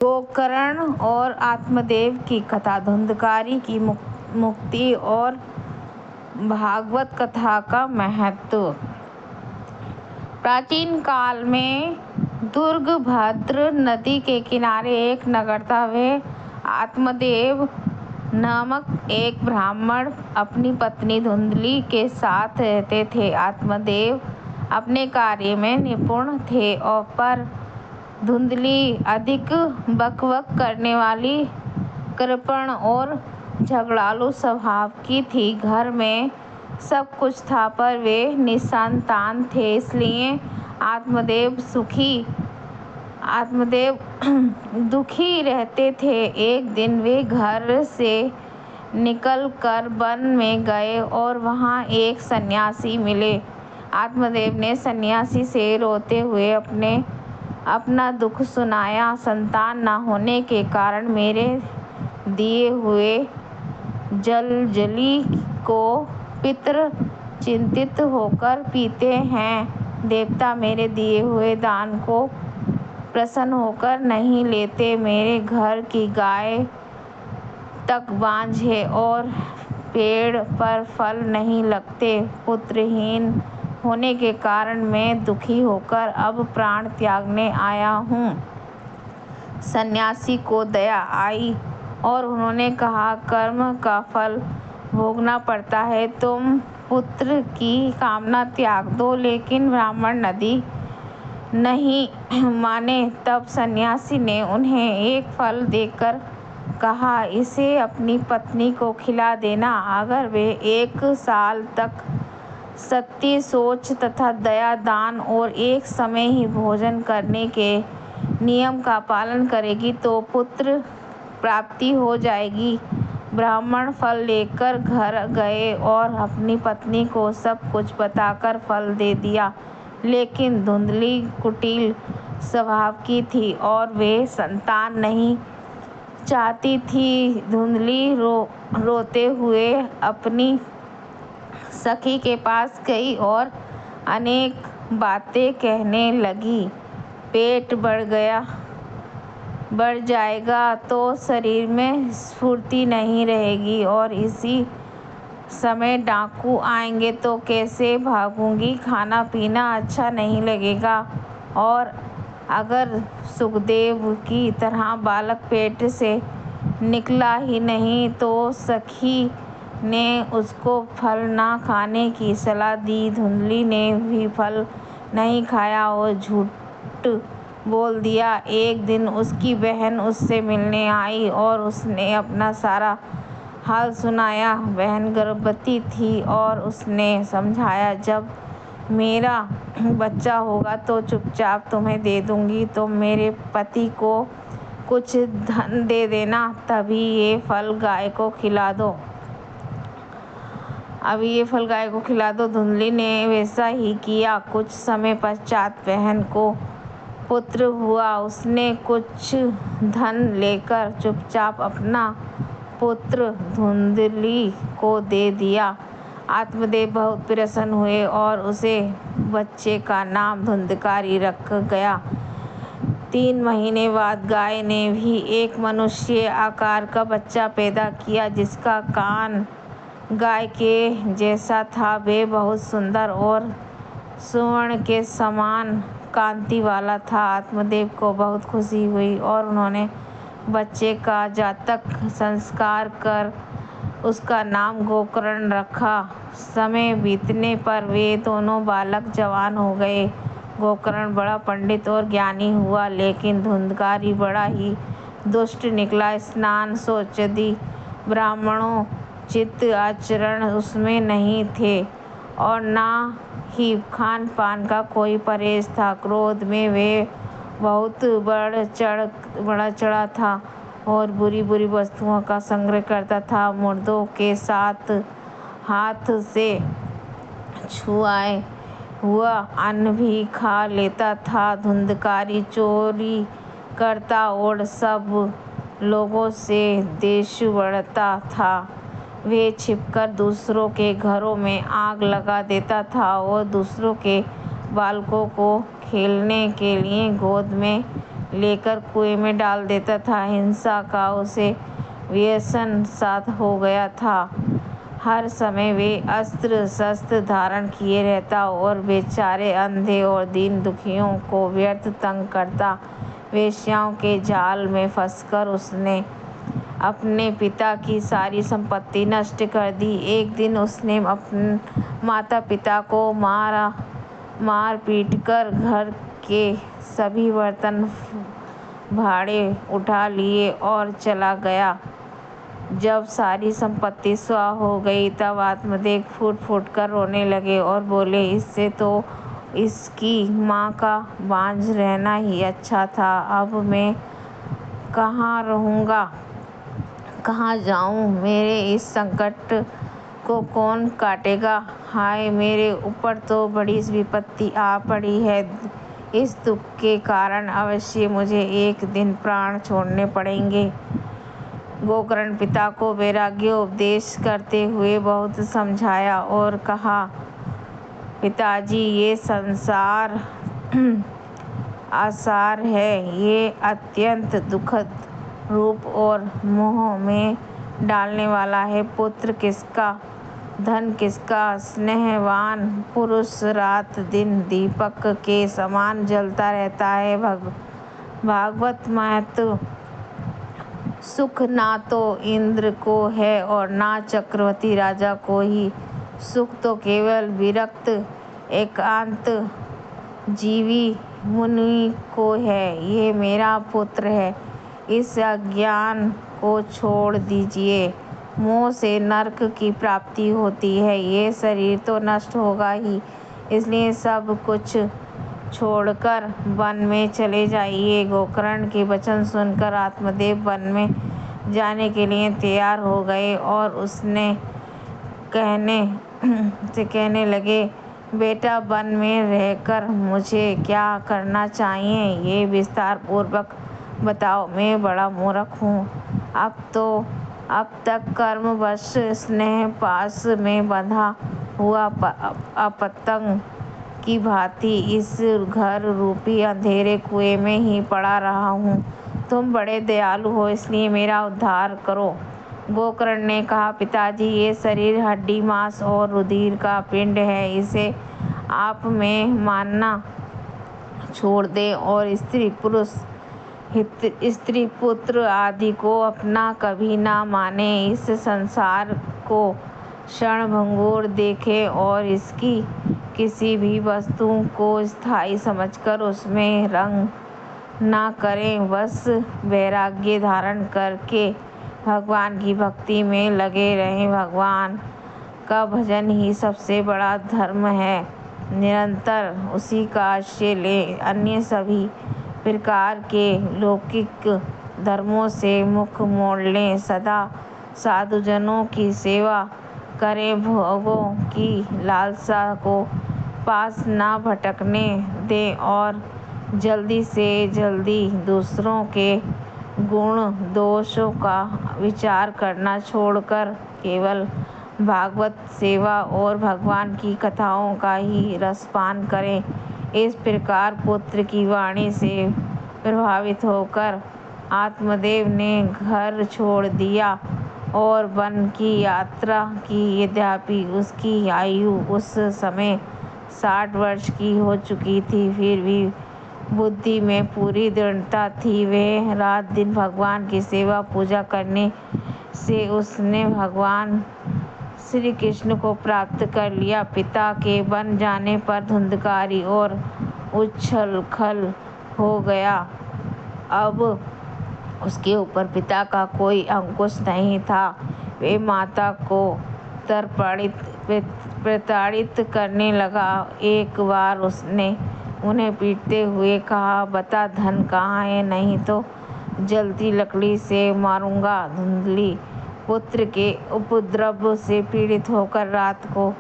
गोकर्ण और आत्मदेव की कथा। धुंधकारी की मुक्ति और भागवत कथा का महत्व। प्राचीन काल में तुंगभद्रा नदी के किनारे एक नगर था। वे आत्मदेव नामक एक ब्राह्मण अपनी पत्नी धुंधली के साथ रहते थे। आत्मदेव अपने कार्य में निपुण थे पर धुंधली अधिक बकबक करने वाली, कृपण और झगड़ालू स्वभाव की थी। घर में सब कुछ था पर वे निसंतान थे, इसलिए आत्मदेव दुखी रहते थे। एक दिन वे घर से निकलकर वन में गए और वहां एक सन्यासी मिले। आत्मदेव ने सन्यासी से रोते हुए अपना दुख सुनाया। संतान न होने के कारण मेरे दिए हुए जलजली को पितर चिंतित होकर पीते हैं। देवता मेरे दिए हुए दान को प्रसन्न होकर नहीं लेते। मेरे घर की गाय तक बांझ है और पेड़ पर फल नहीं लगते। पुत्रहीन होने के कारण मैं दुखी होकर अब प्राण त्यागने आया हूँ। सन्यासी को दया आई और उन्होंने कहा, कर्म का फल भोगना पड़ता है, तुम पुत्र की कामना त्याग दो। लेकिन ब्राह्मण नहीं माने। तब सन्यासी ने उन्हें एक फल देकर कहा, इसे अपनी पत्नी को खिला देना। अगर वे 1 साल तक सत्य, सोच तथा दया, दान और एक समय ही भोजन करने के नियम का पालन करेगी तो पुत्र प्राप्ति हो जाएगी। ब्राह्मण फल लेकर घर गए और अपनी पत्नी को सब कुछ बताकर फल दे दिया। लेकिन धुंधली कुटिल स्वभाव की थी और वे संतान नहीं चाहती थी। धुंधली रोते हुए अपनी सखी के पास गई और अनेक बातें कहने लगी। पेट बढ़ जाएगा तो शरीर में स्फूर्ति नहीं रहेगी और इसी समय डाकू आएंगे तो कैसे भागूंगी। खाना पीना अच्छा नहीं लगेगा। और अगर सुखदेव की तरह बालक पेट से निकला ही नहीं तो सखी ने उसको फल न खाने की सलाह दी। धुंधली ने भी फल नहीं खाया और झूठ बोल दिया। एक दिन उसकी बहन उससे मिलने आई और उसने अपना सारा हाल सुनाया। बहन गर्भवती थी और उसने समझाया, जब मेरा बच्चा होगा तो चुपचाप तुम्हें दे दूंगी। तुम मेरे पति को कुछ धन दे देना, तभी ये फल गाय को खिला दो। धुंधली ने वैसा ही किया। कुछ समय पश्चात बहन को पुत्र हुआ। उसने कुछ धन लेकर चुपचाप अपना पुत्र धुंधली को दे दिया। आत्मदेव बहुत प्रसन्न हुए और उसे बच्चे का नाम धुंधकारी रख गया। 3 महीने बाद गाय ने भी एक मनुष्य आकार का बच्चा पैदा किया, जिसका कान गाय के जैसा था। वे बहुत सुंदर और स्वर्ण के समान कांति वाला था। आत्मदेव को बहुत खुशी हुई और उन्होंने बच्चे का जातक संस्कार कर उसका नाम गोकर्ण रखा। समय बीतने पर वे दोनों बालक जवान हो गए। गोकर्ण बड़ा पंडित और ज्ञानी हुआ, लेकिन धुंधकारी बड़ा ही दुष्ट निकला। स्नान, शौचादि, ब्राह्मणोचित आचरण उसमें नहीं थे और न ही खान पान का कोई परहेज था। क्रोध में वे बहुत बढ़ चढ़ा था और बुरी बुरी वस्तुओं का संग्रह करता था। मुर्दों के साथ हाथ से छुआए हुआ अन्न भी खा लेता था। धुंधकारी चोरी करता और सब लोगों से द्वेष बढ़ता था। वे छिपकर दूसरों के घरों में आग लगा देता था और दूसरों के बालकों को खेलने के लिए गोद में लेकर कुएं में डाल देता था। हिंसा का उसे व्यसन सा हो गया था। हर समय वे अस्त्र शस्त्र धारण किए रहता और बेचारे अंधे और दीन दुखियों को व्यर्थ तंग करता। वेश्याओं के जाल में फंसकर उसने अपने पिता की सारी संपत्ति नष्ट कर दी। एक दिन उसने अपने माता पिता को मार पीट कर घर के सभी बर्तन भाड़े उठा लिए और चला गया। जब सारी संपत्ति स्वाह हो गई तब आत्मदेव फूट फूट कर रोने लगे और बोले, इससे तो इसकी माँ का बांझ रहना ही अच्छा था। अब मैं कहाँ रहूँगा, कहाँ जाऊँ? मेरे इस संकट को कौन काटेगा? हाय, मेरे ऊपर तो बड़ी विपत्ति आ पड़ी है। इस दुख के कारण अवश्य मुझे एक दिन प्राण छोड़ने पड़ेंगे। गोकर्ण पिता को वैराग्य उपदेश करते हुए बहुत समझाया और कहा, पिताजी, ये संसार असार है। ये अत्यंत दुखद रूप और मोह में डालने वाला है। पुत्र किसका, धन किसका, स्नेहवान पुरुष रात दिन दीपक के समान जलता रहता है। भागवत महत्व सुख ना तो इंद्र को है और ना चक्रवर्ती राजा को ही। सुख तो केवल विरक्त एकांत जीवी मुनि को है। ये मेरा पुत्र है, इस अज्ञान को छोड़ दीजिए। मोह से नरक की प्राप्ति होती है। ये शरीर तो नष्ट होगा ही, इसलिए सब कुछ छोड़कर वन में चले जाइए। गोकर्ण के वचन सुनकर आत्मदेव वन में जाने के लिए तैयार हो गए और उसने कहने लगे, बेटा, वन में रहकर मुझे क्या करना चाहिए, ये विस्तार पूर्वक बताओ। मैं बड़ा मूर्ख हूँ। अब तक कर्मवश स्नेह पास में बंधा हुआ अपतंग की भांति इस घर रूपी अंधेरे कुएं में ही पड़ा रहा हूँ। तुम बड़े दयालु हो, इसलिए मेरा उद्धार करो। गोकर्ण ने कहा, पिताजी, ये शरीर हड्डी मांस और रुधिर का पिंड है। इसे आप में मानना छोड़ दें और स्त्री पुत्र आदि को अपना कभी ना माने। इस संसार को क्षणभंगुर देखें और इसकी किसी भी वस्तु को स्थायी समझकर उसमें रंग ना करें। बस वैराग्य धारण करके भगवान की भक्ति में लगे रहें। भगवान का भजन ही सबसे बड़ा धर्म है। निरंतर उसी का आश्रय लें। अन्य सभी प्रकार के लौकिक धर्मों से मुख मोड़ लें। सदा साधुजनों की सेवा करें। भोगों की लालसा को पास ना भटकने दें और जल्दी से जल्दी दूसरों के गुण दोषों का विचार करना छोड़कर केवल भागवत सेवा और भगवान की कथाओं का ही रसपान करें। इस प्रकार पुत्र की वाणी से प्रभावित होकर आत्मदेव ने घर छोड़ दिया और वन की यात्रा की। यद्यपि उसकी आयु उस समय 60 वर्ष की हो चुकी थी, फिर भी बुद्धि में पूरी दृढ़ता थी। वह रात दिन भगवान की सेवा पूजा करने से उसने भगवान श्री कृष्ण को प्राप्त कर लिया। पिता के बन जाने पर धुंधकारी और उछल-खल हो गया। अब उसके ऊपर पिता का कोई अंकुश नहीं था। वे माता को प्रताड़ित करने लगा। एक बार उसने उन्हें पीटते हुए कहा, बता धन कहाँ है, नहीं तो जलती लकड़ी से मारूंगा। धुंधली पुत्र के उपद्रव से पीड़ित होकर रात को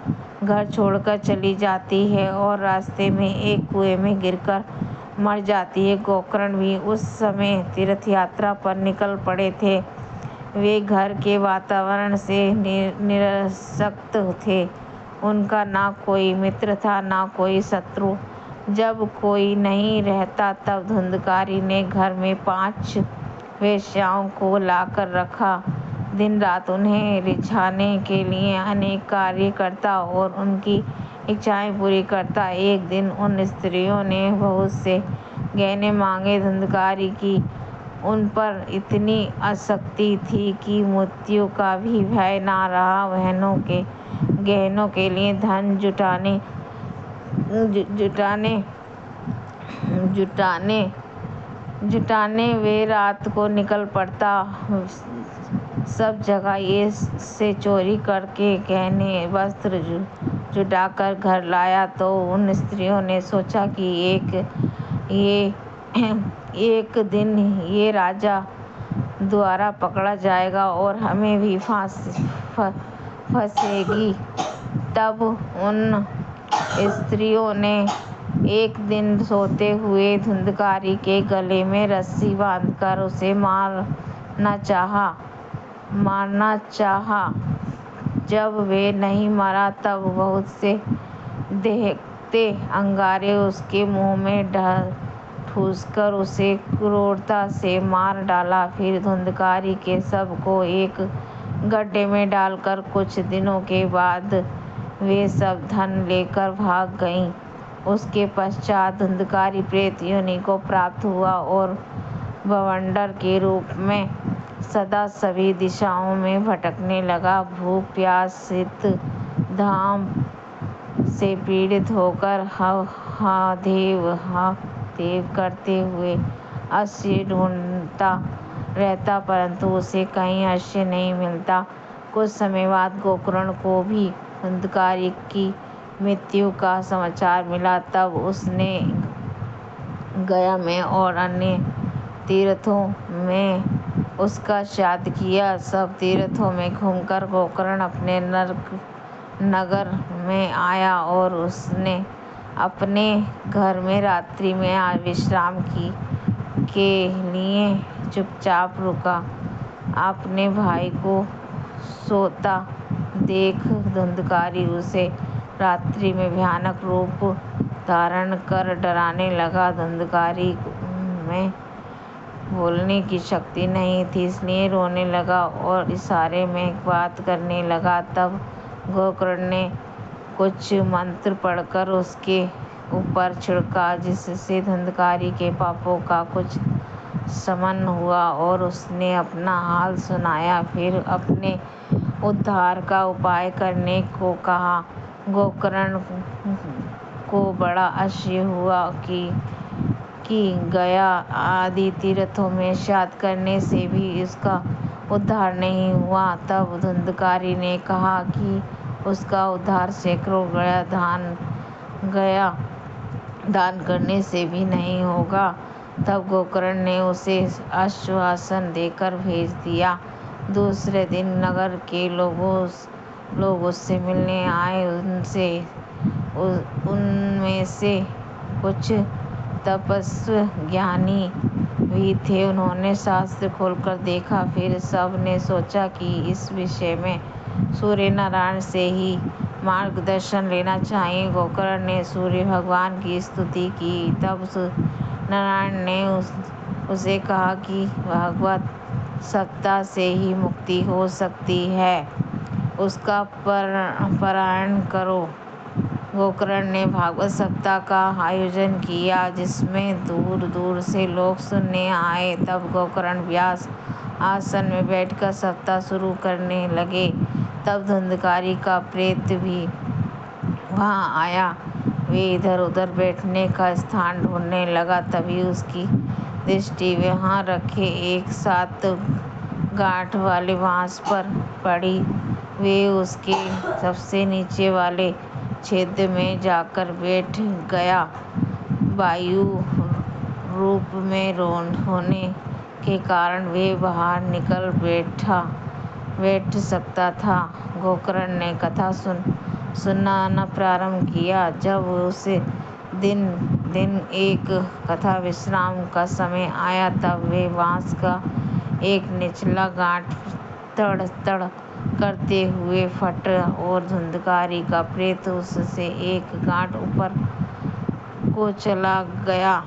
घर छोड़कर चली जाती है और रास्ते में एक कुएं में गिरकर मर जाती है। गोकर्ण भी उस समय तीर्थ यात्रा पर निकल पड़े थे। वे घर के वातावरण से निरासक्त थे। उनका ना कोई मित्र था, ना कोई शत्रु। जब कोई नहीं रहता तब धुंधकारी ने घर में 5 वेश्याओं को लाकर रखा। दिन रात उन्हें रिझाने के लिए अनेक कार्य करता और उनकी इच्छाएं पूरी करता। एक दिन उन स्त्रियों ने बहुत से गहने मांगे। धुंधकारी की उन पर इतनी आसक्ति थी कि मृत्यु का भी भय न रहा। बहनों के गहनों के लिए धन जुटाने वे रात को निकल पड़ता। सब जगह ये से चोरी करके गहने वस्त्र जुटाकर घर लाया। तो उन स्त्रियों ने सोचा कि एक दिन ये राजा द्वारा पकड़ा जाएगा और हमें भी फंसेगी। तब उन स्त्रियों ने एक दिन सोते हुए धुंधकारी के गले में रस्सी बांधकर उसे मारना चाहा। जब वे नहीं मरा तब बहुत से देखते अंगारे उसके मुंह में ठूंसकर उसे क्रूरता से मार डाला। फिर धुंधकारी के शव को एक गड्ढे में डालकर कुछ दिनों के बाद वे सब धन लेकर भाग गईं। उसके पश्चात धुंधकारी प्रेत योनि को प्राप्त हुआ और बवंडर के रूप में सदा सभी दिशाओं में भटकने लगा। भूख प्यास शीत घाम से पीड़ित होकर हादेव करते हुए आश्रय ढूंढता रहता, परंतु उसे कहीं आश्रय नहीं मिलता। कुछ समय बाद गोकर्ण को भी धुंधकारी की मृत्यु का समाचार मिला। तब उसने गया में और अन्य तीर्थों में उसका श्राद्ध किया। सब तीर्थों में घूमकर गोकर्ण अपने नगर में आया और उसने अपने घर में रात्रि में विश्राम के लिए चुपचाप रुका। अपने भाई को सोता देख धुंधकारी उसे रात्रि में भयानक रूप धारण कर डराने लगा। धुंधकारी में बोलने की शक्ति नहीं थी, इसलिए रोने लगा और इशारे में बात करने लगा। तब गोकर्ण ने कुछ मंत्र पढ़कर उसके ऊपर छिड़का, जिससे धुंधकारी के पापों का कुछ शमन हुआ और उसने अपना हाल सुनाया। फिर अपने उद्धार का उपाय करने को कहा। गोकर्ण को बड़ा आश्चर्य हुआ कि गया आदि तीर्थों में श्राद्ध करने से भी उसका उद्धार नहीं हुआ। तब धुंधकारी ने कहा कि उसका उद्धार सैकड़ों गया दान करने से भी नहीं होगा। तब गोकर्ण ने उसे आश्वासन देकर भेज दिया। दूसरे दिन नगर के लोग उससे मिलने आए। उनमें से कुछ तपस्वी ज्ञानी भी थे। उन्होंने शास्त्र खोलकर देखा। फिर सब ने सोचा कि इस विषय में सूर्य नारायण से ही मार्गदर्शन लेना चाहिए। गोकर्ण ने सूर्य भगवान की स्तुति की। तब नारायण ने उसे कहा कि भागवत सप्ताह से ही मुक्ति हो सकती है, उसका पारायण करो। गोकर्ण ने भागवत सप्ताह का आयोजन किया, जिसमें दूर दूर से लोग सुनने आए। तब गोकर्ण व्यास आसन में बैठकर सप्ताह शुरू करने लगे। तब धुंधकारी का प्रेत भी वहां आया। वे इधर उधर बैठने का स्थान ढूंढने लगा। तभी उसकी दृष्टि वहां रखे एक 7 गांठ वाले बांस पर पड़ी। वे उसके सबसे नीचे वाले छेद में जाकर बैठ गया। वायु रूप में होने के कारण वे बाहर निकल बैठ सकता था। गोकर्ण ने कथा सुनाना प्रारंभ किया। जब उस दिन एक कथा विश्राम का समय आया, तब वे बांस का एक निचला गांठ तड़ तड़ करते हुए फटा और धुंधकारी का प्रेत उससे एक गांठ ऊपर को चला गया।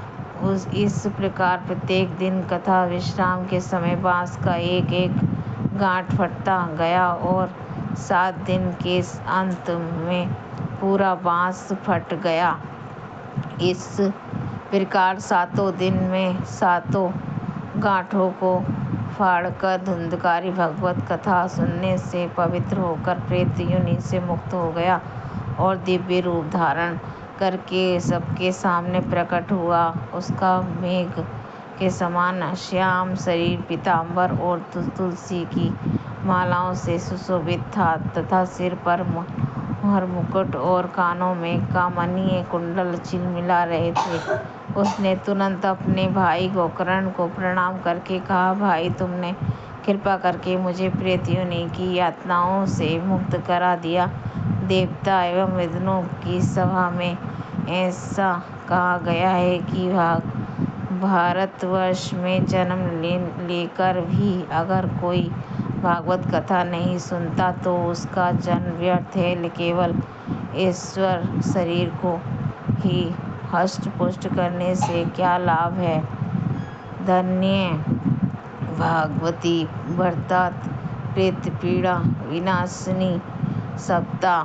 इस प्रकार प्रत्येक दिन कथा विश्राम के समय बाँस का एक एक गाँठ फटता गया और 7 दिन के अंत में पूरा बाँस फट गया। इस प्रकार 7 दिन में 7 गाँठों को फाड़कर धुंधकारी भगवत कथा सुनने से पवित्र होकर प्रेत योनि से मुक्त हो गया और दिव्य रूप धारण करके सबके सामने प्रकट हुआ। उसका मेघ के समान श्याम शरीर पीतांबर और तुलसी की मालाओं से सुशोभित था तथा सिर पर मनोहर मुकुट और कानों में कमनीय कुंडल झिलमिला रहे थे। उसने तुरंत अपने भाई गोकर्ण को प्रणाम करके कहा, भाई, तुमने कृपा करके मुझे प्रेत योनि की यातनाओं से मुक्त करा दिया। देवता एवं विद्वानों की सभा में ऐसा कहा गया है कि भारतवर्ष में जन्म लेकर भी अगर कोई भागवत कथा नहीं सुनता तो उसका जन्म व्यर्थ है। केवल ईश्वर शरीर को ही हष्ट पुष्ट करने से क्या लाभ है। धन्य भागवती भरतात प्रेत पीड़ा विनाशिनी सप्ता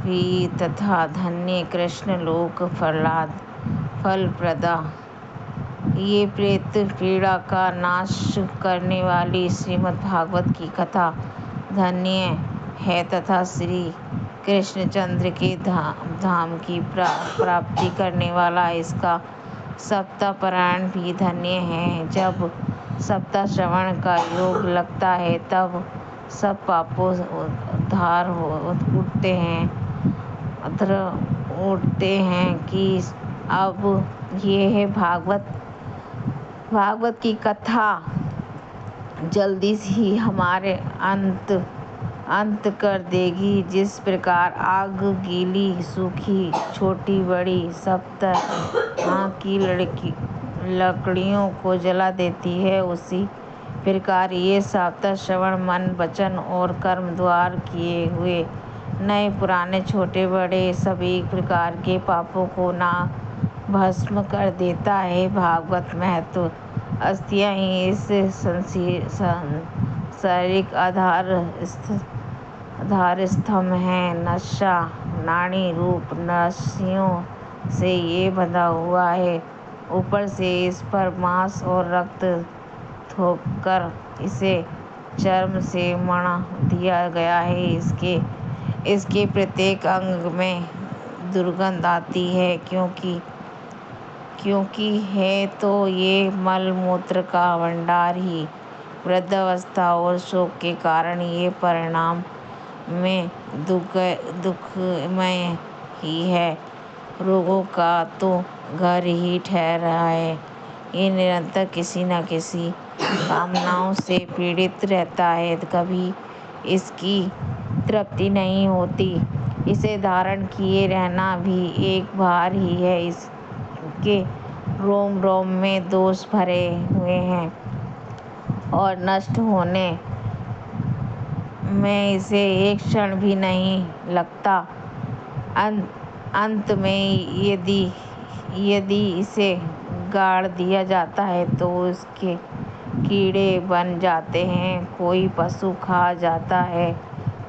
भी तथा धन्य कृष्ण लोक फलप्रदा। ये प्रेत पीड़ा का नाश करने वाली श्रीमद् भागवत की कथा धन्य है तथा श्री कृष्णचंद्र के धाम की प्राप्ति करने वाला इसका सप्ताह पारायण भी धन्य है। जब सप्ताह श्रवण का योग लगता है तब सब पापों उद्धार उठते हैं कि अब ये है भागवत की कथा जल्दी ही हमारे अंत कर देगी। जिस प्रकार आग गीली सूखी छोटी बड़ी सब तरह की लकड़ियों को जला देती है, उसी प्रकार ये सप्ताह श्रवण मन वचन और कर्म द्वारा किए हुए नए पुराने छोटे बड़े सभी प्रकार के पापों को ना भस्म कर देता है। भागवत महत्व अस्थियाँ ही इस सांसारिक आधार स्तंभ हैं। नशा नाड़ी रूप रस्सियों से ये बंधा हुआ है। ऊपर से इस पर मांस और रक्त थोपकर इसे चर्म से मढ़ दिया गया है। इसके प्रत्येक अंग में दुर्गंध आती है क्योंकि है तो ये मल मूत्र का भंडार ही। वृद्धावस्था और शोक के कारण ये परिणाम में दुखमय ही है। रोगों का तो घर ही ठहरा है। ये निरंतर किसी न किसी कामनाओं से पीड़ित रहता है। कभी इसकी तृप्ति नहीं होती। इसे धारण किए रहना भी एक भार ही है। इसके रोम रोम में दोष भरे हुए हैं और नष्ट होने में इसे एक क्षण भी नहीं लगता। अंत में यदि इसे गाड़ दिया जाता है तो इसके कीड़े बन जाते हैं। कोई पशु खा जाता है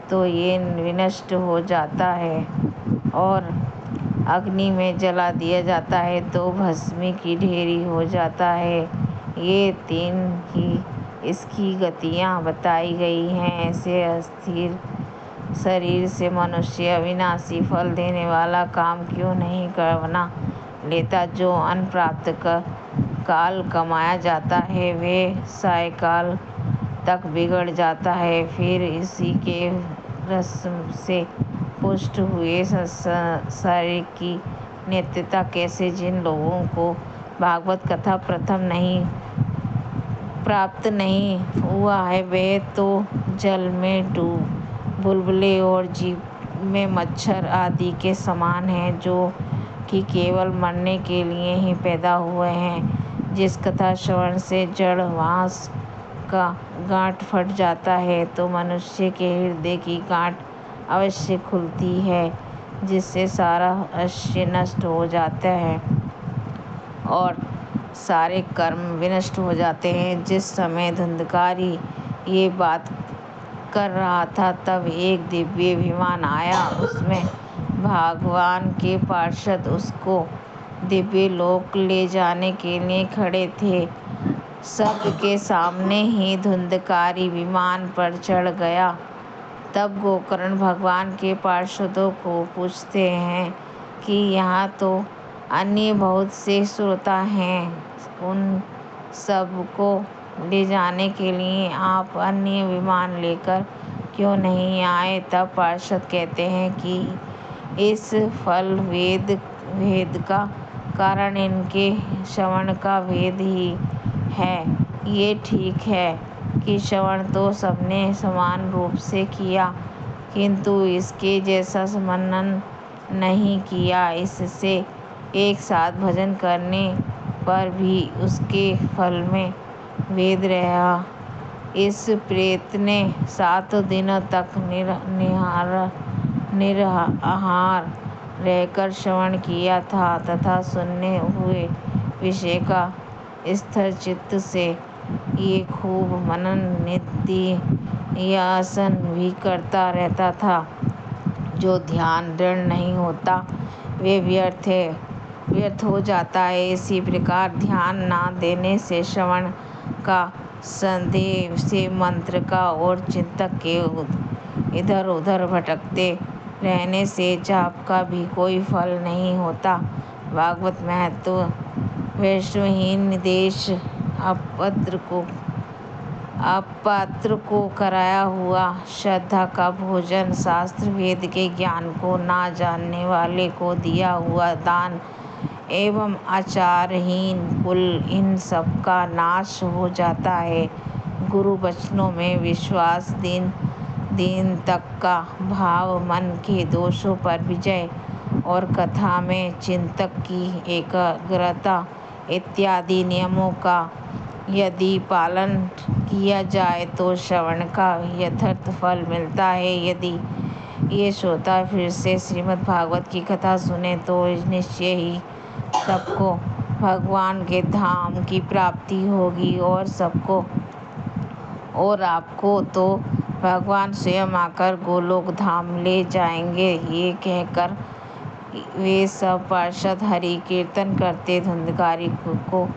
तो ये विनष्ट हो जाता है और अग्नि में जला दिया जाता है तो भस्मी की ढेरी हो जाता है। ये 3 ही इसकी गतियाँ बताई गई हैं। ऐसे अस्थिर शरीर से मनुष्य अविनाशी फल देने वाला काम क्यों नहीं बना लेता। जो अन्न प्राप्त काल कमाया जाता है वे सायकाल तक बिगड़ जाता है। फिर इसी के रस से पुष्ट हुए शरीर की नित्यता कैसे। जिन लोगों को भागवत कथा प्राप्त नहीं हुआ है वे तो जल में बुलबुले और जीव में मच्छर आदि के समान हैं, जो कि केवल मरने के लिए ही पैदा हुए हैं। जिस कथा श्रवण से जड़ मांस का गांठ फट जाता है तो मनुष्य के हृदय की गांठ अवश्य खुलती है। जिससे सारा अश्य नष्ट हो जाता है और सारे कर्म विनष्ट हो जाते हैं। जिस समय धुंधकारी ये बात कर रहा था, तब एक दिव्य विमान आया। उसमें भगवान के पार्षद उसको दिव्य लोक ले जाने के लिए खड़े थे। सबके सामने ही धुंधकारी विमान पर चढ़ गया। तब गोकर्ण भगवान के पार्षदों को पूछते हैं कि यहाँ तो अन्य बहुत से श्रोता हैं, उन सबको ले जाने के लिए आप अन्य विमान लेकर क्यों नहीं आए? तब पार्षद कहते हैं कि इस फल भेद का कारण इनके श्रवण का भेद ही है। ये ठीक है कि श्रवण तो सबने समान रूप से किया, किंतु इसके जैसा मनन नहीं किया। इससे एक साथ भजन करने पर भी उसके फल में भेद रहा। इस प्रेत ने 7 दिनों तक निराहार रहकर श्रवण किया था तथा सुने हुए विषय का स्थिर चित्त से ये खूब मनन निधिध्यासन भी करता रहता था। जो ध्यान दृढ़ नहीं होता वे व्यर्थ हो जाता है। इसी प्रकार ध्यान न देने से, श्रवण का संदेह से, मंत्र का और चिंतक के इधर उधर भटकते रहने से जाप का भी कोई फल नहीं होता। भागवत महत्व वैष्णवहीन देश अपात्र को कराया हुआ श्रद्धा का भोजन, शास्त्र वेद के ज्ञान को ना जानने वाले को दिया हुआ दान एवं आचारहीन कुल, इन सब का नाश हो जाता है। गुरु वचनों में विश्वास, दिन तक का भाव, मन के दोषों पर विजय और कथा में चिंतक की एकाग्रता इत्यादि नियमों का यदि पालन किया जाए तो श्रवण का यथार्थ फल मिलता है। यदि ये श्रोता फिर से श्रीमद् भागवत की कथा सुने तो निश्चय ही सबको भगवान के धाम की प्राप्ति होगी और आपको तो भगवान स्वयं आकर गोलोक धाम ले जाएंगे। ये कहकर वे सब पार्षद हरि कीर्तन करते धुंधकारी को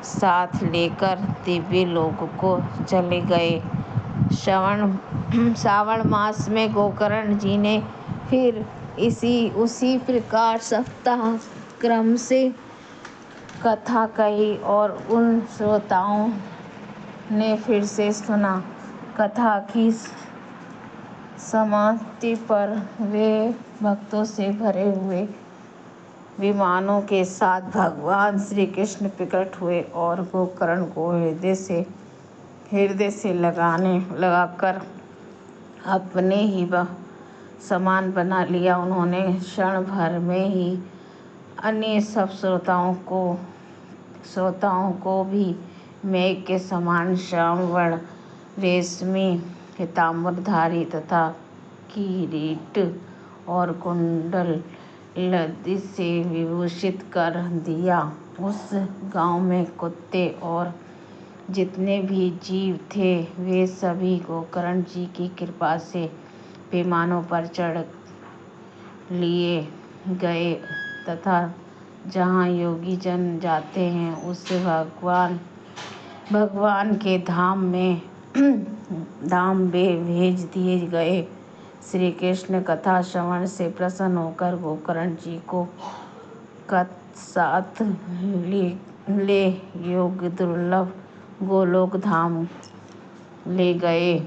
साथ लेकर दिव्य लोक को चले गए। श्रावण मास में गोकर्ण जी ने फिर उसी प्रकार सप्ताह क्रम से कथा कही और उन श्रोताओं ने फिर से सुना। कथा की समाप्ति पर वे भक्तों से भरे हुए विमानों के साथ भगवान श्री कृष्ण प्रकट हुए और गोकर्ण को हृदय से लगाकर अपने ही समान बना लिया। उन्होंने क्षण भर में ही अन्य सब श्रोताओं को भी मेघ के समान श्यामवर्ण, रेशमी पीताम्बरधारी तथा किरीट और कुंडल से विभूषित कर दिया। उस गांव में कुत्ते और जितने भी जीव थे वे सभी गोकर्ण जी की कृपा से विमानों पर चढ़ लिए गए तथा जहाँ योगी जन जाते हैं उस भगवान के धाम में भेज दिए गए। श्री कृष्ण कथा श्रवण से प्रसन्न होकर गोकर्ण जी को साथ ले योग दुर्लभ गोलोक धाम ले गए।